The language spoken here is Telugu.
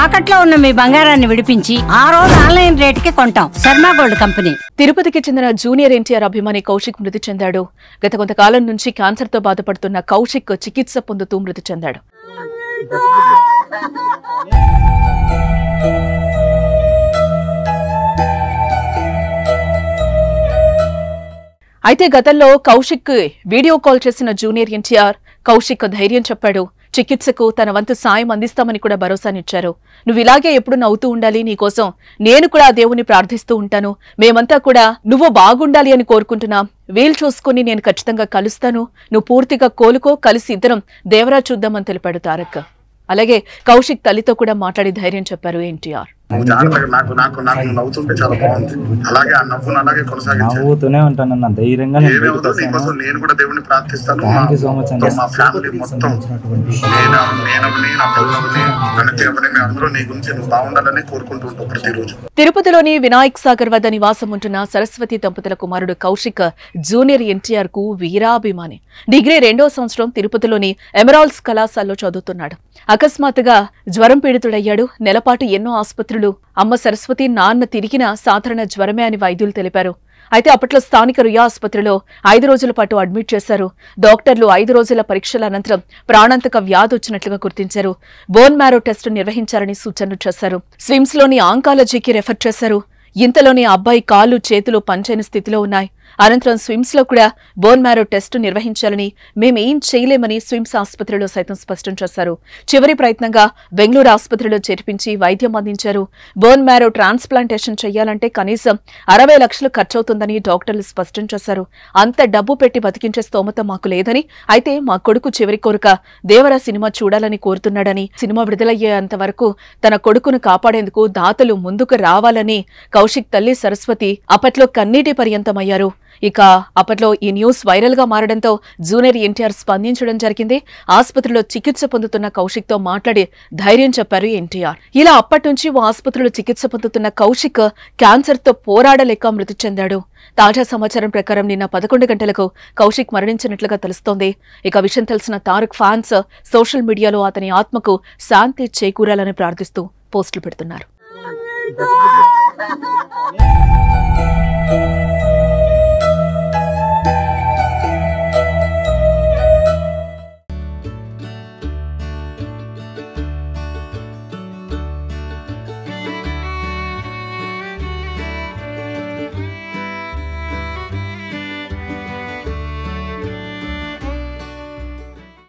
తాకట్లో ఉన్న మీ బంగారాన్ని విడిపించి ఆ రోజు ఆన్లైన్ రేటుకి కొంటాం. Sharma gold company. తిరుపతికి చెందిన జూనియర్ ఎన్టీఆర్ అభిమాని కౌశిక్ మృతి చెందాడు. గత కొంతకాలం నుంచి క్యాన్సర్ తో బాధపడుతున్న కౌశిక్ చికిత్స పొందుతూ మృతి చెందాడు. అయితే గతంలో కౌశిక్ వీడియో కాల్ చేసిన జూనియర్ ఎన్టీఆర్ కౌశిక్ ధైర్యం చెప్పాడు. చికిత్సకు తన వంతు సాయం అందిస్తామని కూడా భరోసానిచ్చారు. నువ్వు ఇలాగే ఎప్పుడు నవ్వుతూ ఉండాలి, నీకోసం నేను కూడా ఆ దేవుని ప్రార్థిస్తూ ఉంటాను, మేమంతా కూడా నువ్వు బాగుండాలి అని కోరుకుంటున్నాం, వీలు చూసుకుని నేను ఖచ్చితంగా కలుస్తాను, నువ్వు పూర్తిగా కోలుకో, కలిసి ఇద్దరం దేవరా చూద్దామని తెలిపాడు తారక్. అలాగే కౌశిక్ తల్లితో కూడా మాట్లాడి ధైర్యం చెప్పారు ఎన్టీఆర్. నవ్వుతుంటే చాలా బాగుంది. అలాగే ఆ నవ్వును అలాగే నవ్వుతూనే ఉంటాను అన్న ధైర్యంగా. నేను కూడా దేవుని ప్రార్థిస్తాను. మా ఫ్యామిలీ మొత్తం అందరూ నీ గురించి నువ్వు బాగుండాలని కోరుకుంటూ ఉంటావు ప్రతిరోజు. తిరుపతిలోని వినాయక్ సాగర్ వద్ద నివాసం ఉంటున్న సరస్వతి దంపతుల కుమారుడు కౌశిక్ జూనియర్ ఎన్టీఆర్ కు వీరాభిమాని. డిగ్రీ 2వ సంవత్సరం తిరుపతిలోని ఎమరాల్డ్స్ కళాశాలలో చదువుతున్నాడు. అకస్మాత్తుగా జ్వరం పీడితుడయ్యాడు. నెలపాటు ఎన్నో ఆసుపత్రులు అమ్మ సరస్వతి నాన్న తిరిగిన సాధారణ జ్వరమే అని వైద్యులు తెలిపారు. అయితే అప్పట్లో స్థానిక రుయా ఆసుపత్రిలో 5 రోజుల పాటు అడ్మిట్ చేశారు. డాక్టర్లు 5 రోజుల పరీక్షల అనంతరం ప్రాణాంతక వ్యాధి వచ్చినట్లుగా గుర్తించారు. బోన్ మ్యారో టెస్ట్ నిర్వహించారని సూచనలు చేశారు. స్విమ్స్ లోని ఆంకాలజీకి రెఫర్ చేశారు. ఇంతలోని అబ్బాయి కాళ్ళు చేతులు పనిచేయని స్థితిలో ఉన్నాయి. అనంతరం స్విమ్స్ లో కూడా బోన్ మ్యారో టెస్టు నిర్వహించాలని, మేమేం చేయలేమని స్విమ్స్ ఆసుపత్రిలో సైతం స్పష్టం చేశారు. చివరి ప్రయత్నంగా బెంగళూరు ఆసుపత్రిలో చేర్పించి వైద్యం అందించారు. బోన్ మ్యారో ట్రాన్స్ప్లాంటేషన్ చేయాలంటే కనీసం 60 లక్షలు ఖర్చవుతుందని డాక్టర్లు స్పష్టం చేశారు. అంత డబ్బు పెట్టి బతికించే స్తోమత మాకు లేదని, అయితే మా కొడుకు చివరి కోరిక దేవరా సినిమా చూడాలని కోరుతున్నాడని, సినిమా విడుదలయ్యేంత వరకు తన కొడుకును కాపాడేందుకు దాతలు ముందుకు రావాలని కౌశిక్ తల్లి సరస్వతి అప్పట్లో కన్నీటి పర్యంతమయ్యారు. ఇక అప్పట్లో ఈ న్యూస్ వైరల్ గా మారడంతో జూనియర్ ఎన్టీఆర్ స్పందించడం జరిగింది. ఆసుపత్రిలో చికిత్స పొందుతున్న కౌశిక్ తో మాట్లాడి ధైర్యం చెప్పారు ఎన్టీఆర్. ఇలా అప్పటి నుంచి ఓ ఆసుపత్రిలో చికిత్స పొందుతున్న కౌశిక్ క్యాన్సర్ తో పోరాడలేక మృతి చెందాడు. తాజా సమాచారం ప్రకారం నిన్న 11 గంటలకు కౌశిక్ మరణించినట్లుగా తెలుస్తోంది. ఇక విషయం తెలిసిన తారక్ ఫ్యాన్స్ సోషల్ మీడియాలో అతని ఆత్మకు శాంతి చేకూరాలని ప్రార్థిస్తూ పోస్టులు పెడుతున్నారు.